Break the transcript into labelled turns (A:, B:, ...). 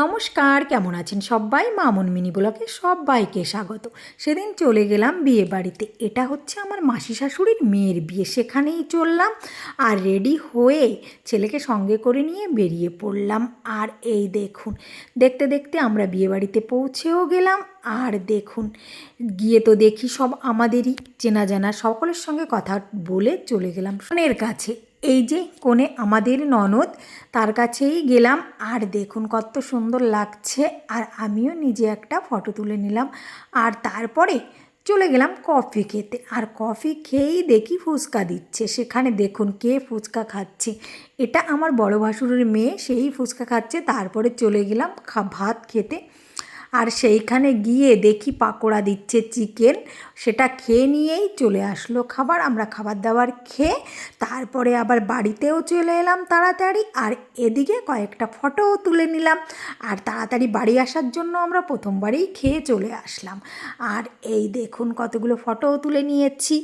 A: নমস্কার, কেমন আছেন সবাই? মামুন মিনি ব্লগে সবাইকে স্বাগত। সেদিন চলে গেলাম বিয়ে বাড়িতে। এটা হচ্ছে আমার মাসি শাশুড়ির মেয়ের বিয়ে, সেখানেই চললাম। আর রেডি হয়ে ছেলেকে সঙ্গে করে নিয়ে বেরিয়ে পড়লাম। আর এই দেখুন, দেখতে দেখতে আমরা বিয়ে বাড়িতে পৌঁছেও গেলাম। আর দেখুন, গিয়ে তো দেখি সব আমাদেরই চেনা জানা, সকলের সঙ্গে কথা বলে চলে গেলাম কনের কাছে। এই যে কোণে আমাদের ননদ, তার কাছেই গেলাম। আর দেখুন কত সুন্দর লাগছে। আর আমিও নিজে একটা ফটো তুলে নিলাম। আর তারপরে চলে গেলাম কফি খেতে। আর কফি খেয়েই দেখি ফুচকা দিচ্ছে। সেখানে দেখুন কে ফুচকা খাচ্ছে, এটা আমার বড় ভাসুরের মেয়ে, সেই ফুচকা খাচ্ছে। তারপরে চলে গেলাম ভাত খেতে। আর সেইখানে গিয়ে দেখি পাকোড়া দিচ্ছে চিকেন, সেটা খেয়ে নিয়েই চলে আসলো খাবার। আমরা খাবার দাবার খেয়ে তারপরে আবার বাড়িতেও চলে এলাম তাড়াতাড়ি। আর এদিকে কয়েকটা ফটোও তুলে নিলাম। আর তাড়াতাড়ি বাড়ি আসার জন্য আমরা প্রথমবারেই খেয়ে চলে আসলাম। আর এই দেখুন কতগুলো ফটোও তুলে নিয়েছি।